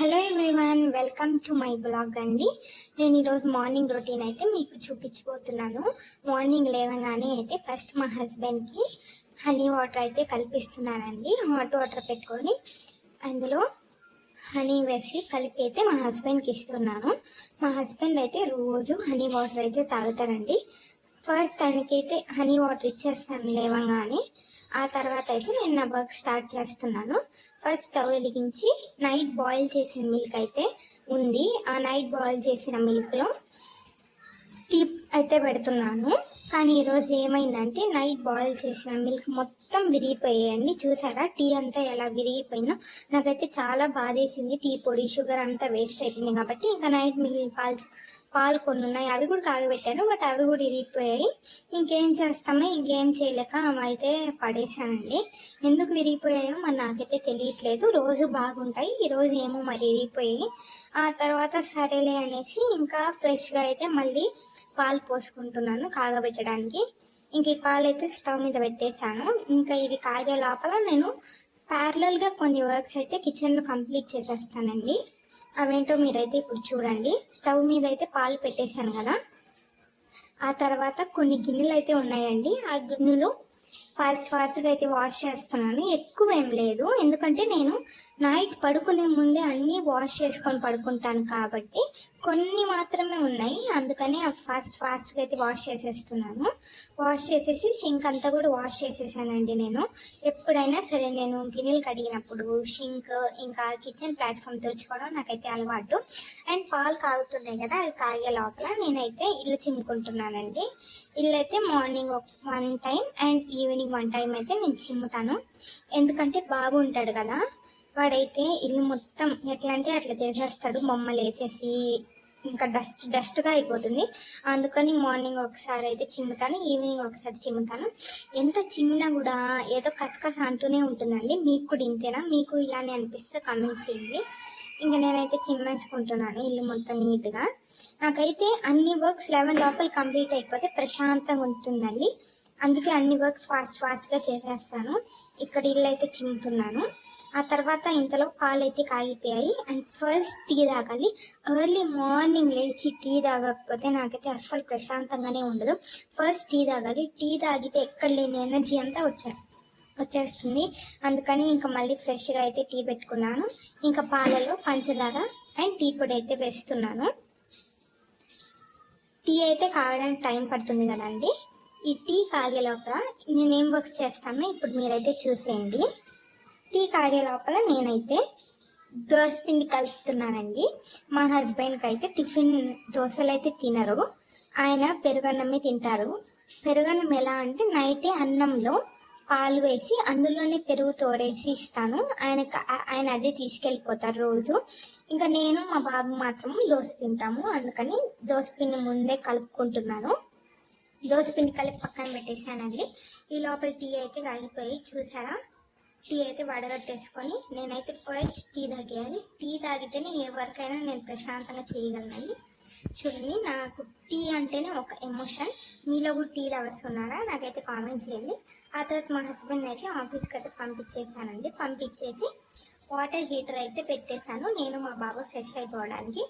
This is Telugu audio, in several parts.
Hello everyone, welcome to my blog అండి. నేను ఈరోజు మార్నింగ్ రొటీన్ అయితే మీకు చూపించబోతున్నాను. మార్నింగ్ లేవగానే అయితే ఫస్ట్ మా హస్బెండ్కి హనీ వాటర్ అయితే కల్పిస్తున్నానండి. హాట్ వాటర్ పెట్టుకొని అందులో హనీ వేసి కలిపి అయితే మా హస్బెండ్కి ఇస్తున్నాను. మా హస్బెండ్ అయితే రోజు హనీ వాటర్ అయితే తాగుతారండి. ఫస్ట్ ఆయనకైతే హనీ వాటర్ ఇచ్చేస్తాను లేవగానే. ఆ తర్వాత అయితే నేను నా వర్క్ స్టార్ట్ చేస్తున్నాను. ఫస్ట్ స్టవ్ వెలిగించి నైట్ బాయిల్ చేసిన మిల్క్ అయితే ఉంది. ఆ నైట్ బాయిల్ చేసిన మిల్క్లో టీ అయితే పెడుతున్నాను. కానీ ఈరోజు ఏమైందంటే నైట్ బాయిల్ చేసిన మిల్క్ మొత్తం విరిగిపోయాయండి. చూసారా టీ అంతా ఎలా విరిగిపోయిందో? నాకైతే చాలా బాధేసింది. టీ పొడి షుగర్ అంతా వేస్ట్ అయిపోయింది కాబట్టి ఇంకా నైట్ మిగిలిన పాలు కొన్ని ఉన్నాయి, అవి కూడా కాగబెట్టాను. బట్ అవి కూడా విరిగిపోయాయి. ఇంకేం చేస్తామో ఇంకేం చేయలేక అవి అయితే పడేసానండి. ఎందుకు విరిగిపోయాయో మరి నాకైతే తెలియట్లేదు. రోజు బాగుంటాయి, ఈరోజు ఏమో మరి విరిగిపోయాయి. ఆ తర్వాత సరేలే అనేసి ఇంకా ఫ్రెష్గా అయితే మళ్ళీ పాలు పోసుకుంటున్నాను కాగబెట్టడానికి. ఇంక ఈ పాలు అయితే స్టవ్ మీద పెట్టేశాను. ఇంకా ఇవి కాగే లోపల నేను ప్యారలల్గా కొన్ని వర్క్స్ అయితే కిచెన్లో కంప్లీట్ చేసేస్తానండి. అవేంటో మీరైతే ఇప్పుడు చూడండి. స్టవ్ మీద అయితే పాలు పెట్టేశాను కదా. ఆ తర్వాత కొన్ని గిన్నెలు అయితే ఉన్నాయండి. ఆ గిన్నెలు ఫాస్ట్గా అయితే వాష్ చేస్తున్నాను. ఎక్కువ ఏం లేదు, ఎందుకంటే నేను నైట్ పడుకునే ముందే అన్నీ వాష్ చేసుకొని పడుకుంటాను కాబట్టి కొన్ని మాత్రమే ఉన్నాయి. అందుకని అవి ఫాస్ట్గా అయితే వాష్ చేసేస్తున్నాను. వాష్ చేసేసి సింక్ అంతా కూడా వాష్ చేసేసానండి. నేను ఎప్పుడైనా సరే నేను గిన్నెలు కడిగినప్పుడు సింక్ ఇంకా కిచెన్ ప్లాట్ఫామ్ తుడుచుకోవడం నాకైతే అలవాటు. అండ్ పాలు కాగుతున్నాయి కదా, అవి కాగే లోపల నేనైతే ఇల్లు చిమ్ముకుంటున్నానండి. ఇల్లు అయితే morning 1 time and evening 1 time అయితే నేను చిమ్ముతాను. ఎందుకంటే బాబు ఉంటాడు కదా, వాడైతే ఇల్లు మొత్తం ఎట్లా అంటే అట్లా చేసేస్తాడు. బొమ్మలు వేసేసి ఇంకా డస్ట్గా అయిపోతుంది. అందుకని మార్నింగ్ ఒకసారి అయితే చిమ్ముతాను, ఈవినింగ్ ఒకసారి చిమ్ముతాను. ఎంత చిమ్మినా కూడా ఏదో కసకస అంటూనే ఉంటుందండి. మీకు కూడా ఇంతేనా? మీకు ఇలానే అనిపిస్తే కామెంట్ చేయండి. ఇంకా నేనైతే చిమ్మేసుకుంటున్నాను ఇల్లు మొత్తం నీట్గా. నాకైతే అన్ని వర్క్స్ 11 లోపల కంప్లీట్ అయిపోతే ప్రశాంతంగా ఉంటుందండి. అందుకే అన్ని వర్క్స్ ఫాస్ట్గా చేసేస్తాను. ఇక్కడ ఇల్లు అయితే చిమ్ముతున్నాను. ఆ తర్వాత ఇంతలో పాలు అయితే కాగిపోయాయి. అండ్ ఫస్ట్ టీ తాగాలి. ఎర్లీ మార్నింగ్ లేచి టీ తాగకపోతే నాకైతే అస్సలు ప్రశాంతంగానే ఉండదు. ఫస్ట్ టీ తాగాలి. టీ తాగితే ఎక్కడ లేని ఎనర్జీ అంతా వచ్చేస్తుంది. అందుకని ఇంకా మళ్ళీ ఫ్రెష్గా అయితే టీ పెట్టుకున్నాను. ఇంకా పాలలో పంచదార అండ్ టీ పొడి అయితే వేస్తున్నాను. టీ అయితే కాగడానికి టైం పడుతుంది కదండి. ఈ టీ కాగే లోపల నేనేం వర్క్ చేస్తానో ఇప్పుడు మీరైతే చూసేయండి. టీ కాగే లోపల నేనైతే దోసపిండి కలుపుతున్నానండి. మా హస్బెండ్కి అయితే టిఫిన్ దోశలు అయితే తినరు, ఆయన పెరుగన్నమే తింటారు. పెరుగన్నం ఎలా అంటే నైటే అన్నంలో పాలు వేసి అందులోనే పెరుగు తోడేసి ఇస్తాను. ఆయన అదే తీసుకెళ్ళిపోతారు రోజు. ఇంకా నేను మా బాబు మాత్రం దోశ తింటాము. అందుకని దోసపిండి ముందే కలుపుకుంటున్నాను. దోసపిండి కలిపి పక్కన పెట్టేసానండి. ఈ లోపల టీ అయితే కాగిపోయి చూసారా? టీ అయితే వడగట్టేసుకొని నేనైతే ఫస్ట్ టీ తాగేయాలి. టీ తాగితేనే ఏ వర్క్ అయినా నేను ప్రశాంతంగా చేయగలను. చూడండి, నాకు టీ అంటేనే ఒక ఎమోషన్. మీలో కూడా టీ లవర్స్ ఉన్నారా? నాకైతే కామెంట్ చేయండి. ఆ తర్వాత మా హస్బెండ్ అయితే ఆఫీస్కి అయితే పంపించేసానండి. పంపించేసి వాటర్ హీటర్ అయితే పెట్టేశాను నేను మా బాబు ఫ్రెష్ అయిపోవడానికి.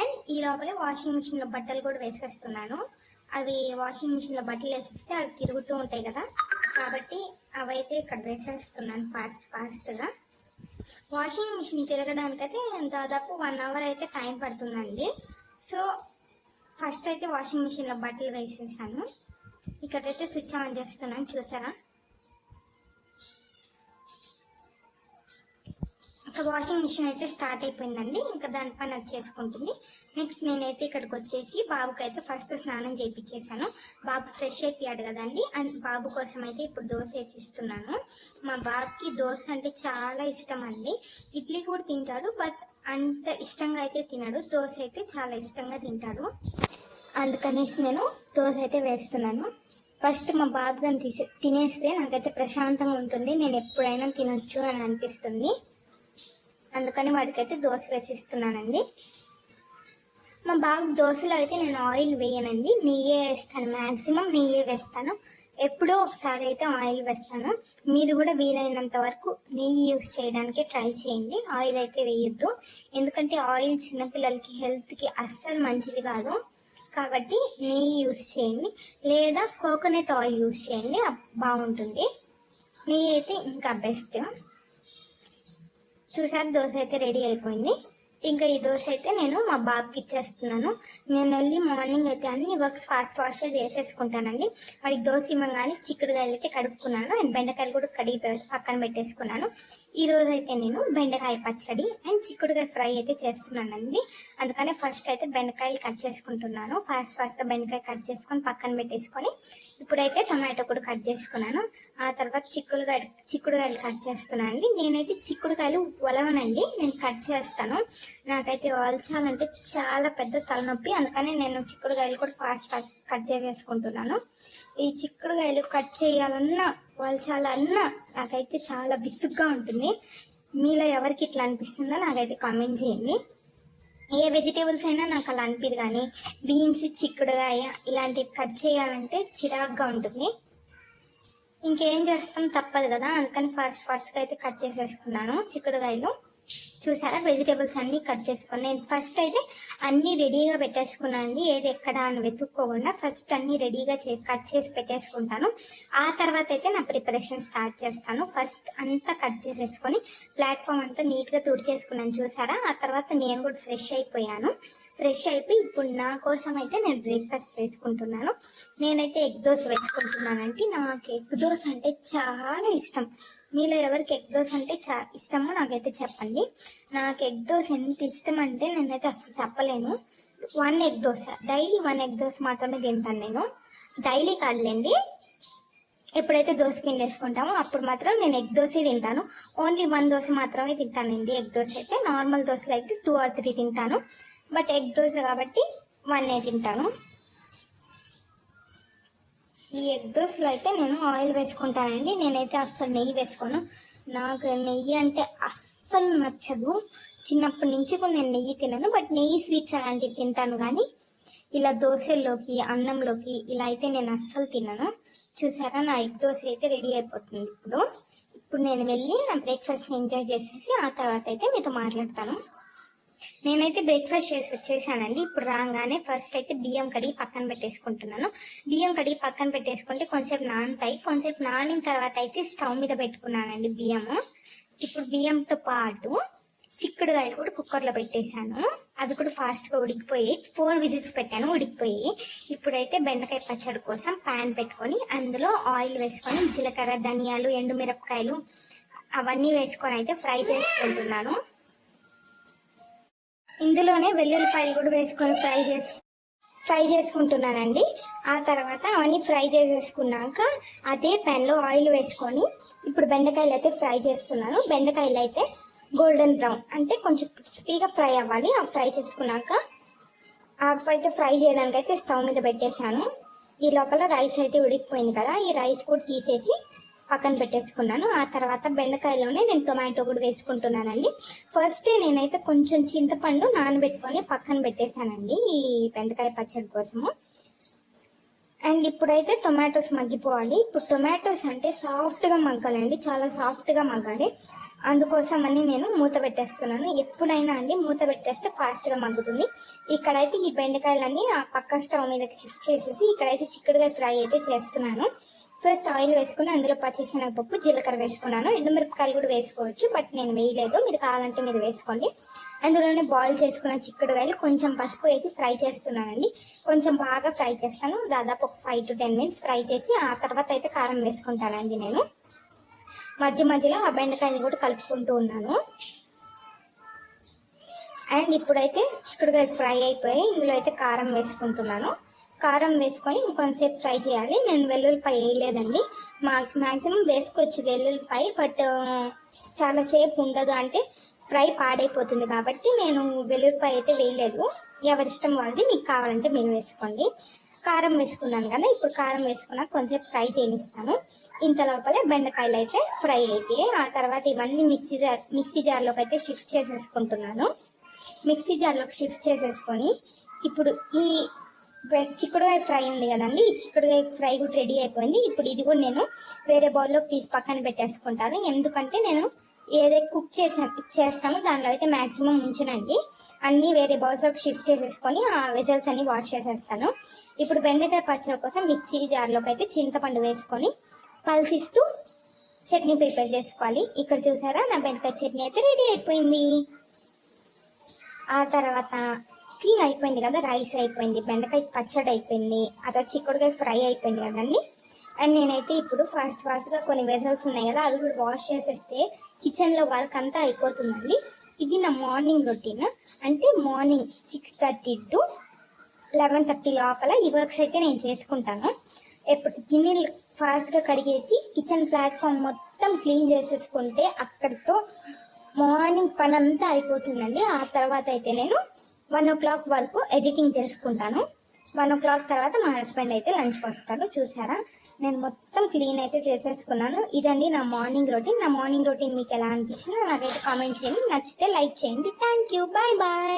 అండ్ ఈ లోపలే వాషింగ్ మిషన్లో బట్టలు కూడా వేసేస్తున్నాను. అవి వాషింగ్ మిషన్లో బట్టలు వేసేస్తే అవి తిరుగుతూ ఉంటాయి కదా, కాబట్టి అవైతే ఇక్కడ వేసేస్తున్నాను ఫాస్ట్గా. వాషింగ్ మిషన్ తిరగడానికైతే దాదాపు 1 అవర్ అయితే టైం పడుతుందండి. సో ఫస్ట్ అయితే వాషింగ్ మిషన్లో బట్టలు వేసేసాను. ఇక్కడైతే స్విచ్ ఆన్ చేస్తున్నాను, చూసారా? ఇంకా వాషింగ్ మిషన్ అయితే స్టార్ట్ అయిపోయిందండి. ఇంకా దాని పని అది చేసుకుంటుంది. నెక్స్ట్ నేనైతే ఇక్కడికి వచ్చేసి బాబుకి అయితే ఫస్ట్ స్నానం చేయించేసాను. బాబు ఫ్రెష్ అయిపోయాడు కదండి. అండ్ బాబు కోసం అయితే ఇప్పుడు దోశ వేసిస్తున్నాను. మా బాబుకి దోశ అంటే చాలా ఇష్టం అండి. ఇడ్లీ కూడా తింటాడు, బట్ అంత ఇష్టంగా అయితే తినడు. దోశ అయితే చాలా ఇష్టంగా తింటాడు. అందుకనేసి నేను దోశ అయితే వేస్తున్నాను. ఫస్ట్ మా బాబు కానీ తినేస్తే నాకైతే ప్రశాంతంగా ఉంటుంది. నేను ఎప్పుడైనా తినొచ్చు అని అనిపిస్తుంది. అందుకని వాడికైతే దోశ వేసిస్తున్నానండి. మా బాబు దోశలో అయితే నేను ఆయిల్ వేయనండి, నెయ్యే వేస్తాను. మ్యాక్సిమం నెయ్యే వేస్తాను. ఎప్పుడో ఒకసారి అయితే ఆయిల్ వేస్తాను. మీరు కూడా వీలైనంత వరకు నెయ్యి యూస్ చేయడానికి ట్రై చేయండి. ఆయిల్ అయితే వేయొద్దు, ఎందుకంటే ఆయిల్ చిన్నపిల్లలకి హెల్త్కి అస్సలు మంచిది కాదు. కాబట్టి నెయ్యి యూస్ చేయండి, లేదా కోకోనట్ ఆయిల్ యూస్ చేయండి, బాగుంటుంది. నెయ్యి అయితే ఇంకా బెస్ట్. చూసారు, దోశ అయితే రెడీ అయిపోయింది. ఇంకా ఈ దోశ అయితే నేను మా బాబుకి ఇచ్చేస్తున్నాను. నేను వెళ్ళి మార్నింగ్ అయితే అన్ని వర్క్స్ ఫాస్ట్గా చేసేసుకుంటానండి. వాడికి దోశ ఇవ్వగానే చిక్కుడుకాయలు అయితే కడుక్కున్నాను అండ్ బెండకాయలు కూడా కడిగి పక్కన పెట్టేసుకున్నాను. ఈ రోజు అయితే నేను బెండకాయ పచ్చడి అండ్ చిక్కుడుకాయ ఫ్రై అయితే చేస్తున్నానండి. అందుకనే ఫస్ట్ అయితే బెండకాయలు కట్ చేసుకుంటున్నాను. ఫాస్ట్గా బెండకాయ కట్ చేసుకొని పక్కన పెట్టేసుకొని ఇప్పుడైతే టమాటో కూడా కట్ చేసుకున్నాను. ఆ తర్వాత చిక్కుడుకాయలు కట్ చేస్తున్నాను అండి. నేనైతే చిక్కుడుకాయలు ఒలవనండి, నేను కట్ చేస్తాను. నాకైతే వలచాలంటే చాలా పెద్ద తలనొప్పి, అందుకని నేను చిక్కుడుకాయలు కూడా ఫాస్ట్ కట్ చేసేసుకుంటున్నాను. ఈ చిక్కుడుకాయలు కట్ చేయాలన్నా వలచాలన్నా నాకైతే చాలా విసుగ్గా ఉంటుంది. మీలో ఎవరికి ఇట్లా అనిపిస్తుందో నాకైతే కామెంట్ చేయండి. ఏ వెజిటేబుల్స్ అయినా నాకు అలా అనిపిదు, కానీ బీన్స్, చిక్కుడుకాయ ఇలాంటివి కట్ చేయాలంటే చిరాగ్గా ఉంటుంది. ఇంకేం చేస్తాం, తప్పదు కదా, అందుకని ఫాస్ట్గా అయితే కట్ చేసేసుకున్నాను చిక్కుడుకాయలు. చూసారా, వెజిటేబుల్స్ అన్నీ కట్ చేసుకుని నేను ఫస్ట్ అయితే అన్నీ రెడీగా పెట్టేసుకున్నాను అండి. ఏది ఎక్కడ అని వెతుక్కోకుండా ఫస్ట్ అన్నీ రెడీగా కట్ చేసి పెట్టేసుకుంటాను. ఆ తర్వాత అయితే నా ప్రిపరేషన్ స్టార్ట్ చేస్తాను. ఫస్ట్ అంతా కట్ చేసేసుకొని ప్లాట్ఫామ్ అంతా నీట్గా తుడిచేసుకున్నాను. చూసారా, ఆ తర్వాత నేను కూడా ఫ్రెష్ అయిపోయాను. ఫ్రెష్ అయిపోయి ఇప్పుడు నా కోసం అయితే నేను బ్రేక్ఫాస్ట్ వేసుకుంటున్నాను. నేనైతే ఎగ్ దోశ వేసుకుంటున్నానంటే నాకు ఎగ్ దోశ అంటే చాలా ఇష్టం. మీలో ఎవరికి ఎగ్ దోశ అంటే ఇష్టమో నాకైతే చెప్పండి. నాకు ఎగ్ దోశ ఎంత ఇష్టం అంటే నేనైతే అసలు చెప్పలేను. 1 egg dosa, daily 1 egg dosa మాత్రమే తింటాను నేను. డైలీ కాదులేండి, ఎప్పుడైతే దోశ పిండి వేసుకుంటామో అప్పుడు మాత్రం నేను ఎగ్ దోశ తింటాను. ఓన్లీ 1 దోశ మాత్రమే తింటానండి ఎగ్ దోశ అయితే. నార్మల్ దోశలు అయితే 2 or 3 తింటాను, బట్ ఎగ్ దోశ కాబట్టి 1 తింటాను. ఈ ఎగ్ దోశలో అయితే నేను ఆయిల్ వేసుకుంటానండి. నేనైతే అస్సలు నెయ్యి వేసుకోను. నాకు నెయ్యి అంటే అస్సలు నచ్చదు. చిన్నప్పటి నుంచి కూడా నేను నెయ్యి తినను, బట్ నెయ్యి స్వీట్స్ అలాంటివి తింటాను, కానీ ఇలా దోశల్లోకి అన్నంలోకి ఇలా అయితే నేను అస్సలు తినను. చూసారా, నా ఎగ్ దోశ అయితే రెడీ అయిపోతుంది. ఇప్పుడు నేను వెళ్ళి నా బ్రేక్ఫాస్ట్ని ఎంజాయ్ చేసేసి ఆ తర్వాత అయితే మీతో మాట్లాడతాను. నేనైతే బ్రేక్ఫాస్ట్ చేసి వచ్చేసానండి. ఇప్పుడు రాగానే ఫస్ట్ అయితే బియ్యం కడిగి పక్కన పెట్టేసుకుంటున్నాను. బియ్యం కడిగి పక్కన పెట్టేసుకుంటే కొంచెంసేపు నానుతాయి. కొంచెంసేపు నానిన తర్వాత అయితే స్టవ్ మీద పెట్టుకున్నానండి బియ్యము. ఇప్పుడు బియ్యంతో పాటు చిక్కుడుకాయలు కూడా కుక్కర్లో పెట్టేశాను. అవి కూడా ఫాస్ట్గా ఉడికిపోయి 4 విజిల్స్ పెట్టాను, ఉడికిపోయి. ఇప్పుడైతే బెండకాయ పచ్చడి కోసం ప్యాన్ పెట్టుకొని అందులో ఆయిల్ వేసుకొని జీలకర్ర, ధనియాలు, ఎండుమిరపకాయలు అవన్నీ వేసుకొని అయితే ఫ్రై చేసుకుంటున్నాను. ఇందులోనే వెల్లుల్లిపాయలు కూడా వేసుకొని ఫ్రై చేసుకుంటున్నానండి. ఆ తర్వాత అవన్నీ ఫ్రై చేసేసుకున్నాక అదే ప్యాన్లో ఆయిల్ వేసుకొని ఇప్పుడు బెండకాయలు అయితే ఫ్రై చేస్తున్నాను. బెండకాయలు అయితే గోల్డెన్ బ్రౌన్ అంటే కొంచెం క్రిస్పీగా ఫ్రై అవ్వాలి. ఆ ఫ్రై చేసుకున్నాక అయితే ఫ్రై చేయడానికి అయితే స్టవ్ మీద పెట్టేశాను. ఈ లోపల రైస్ అయితే ఉడికిపోయింది కదా, ఈ రైస్ కూడా తీసేసి పక్కన పెట్టేసుకున్నాను. ఆ తర్వాత బెండకాయలోనే నేను టొమాటో కూడా వేసుకుంటున్నానండి. ఫస్టే నేనైతే కొంచెం చింతపండు నానబెట్టుకొని పక్కన పెట్టేశానండి ఈ బెండకాయ పచ్చడి కోసము. అండ్ ఇప్పుడైతే టొమాటోస్ మగ్గిపోవాలి. ఇప్పుడు టొమాటోస్ అంటే సాఫ్ట్గా మగ్గాలండి, చాలా సాఫ్ట్గా మగ్గాలి. అందుకోసం అని నేను మూత పెట్టేస్తున్నాను. ఎప్పుడైనా అండి మూత పెట్టేస్తే ఫాస్ట్గా మగ్గుతుంది. ఇక్కడైతే ఈ బెండకాయలన్నీ ఆ పక్క స్టవ్ మీదకి షిఫ్ట్ చేసేసి ఇక్కడైతే చిక్కుడుగా ఫ్రై అయితే చేస్తున్నాను. ఫస్ట్ ఆయిల్ వేసుకుని అందులో పచ్చిశనగపప్పు, జీలకర్ర వేసుకున్నాను. ఎండుమిరపకాయలు కూడా వేసుకోవచ్చు, బట్ నేను వేయలేదు. మీరు కావాలంటే మీరు వేసుకోండి. అందులోనే బాయిల్ చేసుకున్న చిక్కుడుకాయలు కొంచెం పసుపు వేసి ఫ్రై చేస్తున్నానండి. కొంచెం బాగా ఫ్రై చేస్తాను, దాదాపు ఒక 5 to 10 minutes ఫ్రై చేసి ఆ తర్వాత అయితే కారం వేసుకుంటానండి. నేను మధ్యలో ఆ బెండకాయలు కూడా కలుపుకుంటూ ఉన్నాను. అండ్ ఇప్పుడైతే చిక్కుడుకాయ ఫ్రై అయిపోయి ఇందులో అయితే కారం వేసుకుంటున్నాను. కారం వేసుకొని ఇంకొంతసేపు ఫ్రై చేయాలి. నేను వెల్లుల్లిపాయ వేయలేదండి, మ్యాక్సిమం వేసుకోవచ్చు వెల్లుల్లిపాయ, బట్ చాలాసేపు ఉండదు, అంటే ఫ్రై పాడైపోతుంది కాబట్టి నేను వెల్లుల్లిపాయ అయితే వేయలేదు. ఎవరిష్టం వాళ్ళది, మీకు కావాలంటే మీరు వేసుకోండి. కారం వేసుకున్నాను కదా, ఇప్పుడు కారం వేసుకున్నా కొంచెం ఫ్రై చేయనిస్తాను. ఇంత లోపలే బెండకాయలు అయితే ఫ్రై అయిపోయాయి. ఆ తర్వాత ఇవన్నీ మిక్సీ జార్లోకి అయితే షిఫ్ట్ చేసేసుకుంటున్నాను. మిక్సీ జార్లోకి షిఫ్ట్ చేసేసుకొని ఇప్పుడు ఈ చిక్కుడుకాయ ఫ్రై ఉంది కదండి, ఈ చిక్కుడుకాయ ఫ్రై కూడా రెడీ అయిపోయింది. ఇప్పుడు ఇది కూడా నేను వేరే బౌల్లోకి తీసి పక్కన పెట్టేసుకుంటాను. ఎందుకంటే నేను ఏదైతే కుక్ చేస్తామో దానిలో అయితే మ్యాక్సిమం ఉంచనండి. అన్నీ వేరే బౌల్స్లోకి షిఫ్ట్ చేసేసుకొని ఆ వెజల్స్ అన్ని వాష్ చేసేస్తాను. ఇప్పుడు బెండకాయ పచ్చడి కోసం మిక్సీ జార్లోకి అయితే చింతపండు వేసుకొని పల్సిస్తూ చట్నీ ప్రిపేర్ చేసుకోవాలి. ఇక్కడ చూసారా నా బెండకాయ చట్నీ అయితే రెడీ అయిపోయింది. ఆ తర్వాత క్లీన్ అయిపోయింది కదా, రైస్ అయిపోయింది, బెండకాయ పచ్చడి అయిపోయింది, అదే చిక్కుడుకాయ ఫ్రై అయిపోయింది కదండి. అండ్ నేనైతే ఇప్పుడు ఫాస్ట్గా కొన్ని వెజల్స్ ఉన్నాయి కదా అవి కూడా వాష్ చేసేస్తే కిచెన్లో వర్క్ అంతా అయిపోతుందండి. ఇది నా మార్నింగ్ రొటీన్. అంటే మార్నింగ్ 6:30 to 11:30 లోపల ఈ వర్క్స్ అయితే నేను చేసుకుంటాను. ఎప్పుడు గిన్నెలు ఫాస్ట్గా కడిగేసి కిచెన్ ప్లాట్ఫామ్ మొత్తం క్లీన్ చేసేసుకుంటే అక్కడితో మార్నింగ్ పని అంతా అయిపోతుందండి. ఆ తర్వాత అయితే నేను 1 o'clock వరకు ఎడిటింగ్ చేసుకుంటాను. 1 o'clock తర్వాత మా హస్బెండ్ అయితే లంచ్కి వస్తారు. చూసారా నేను మొత్తం క్లీన్ అయితే చేసేసుకున్నాను. ఇదండి నా మార్నింగ్ రొటీన్. నా మార్నింగ్ రొటీన్ మీకు ఎలా అనిపించిందో నాకైతే కామెంట్ చేయండి. నచ్చితే లైక్ చేయండి. Thank you. Bye bye.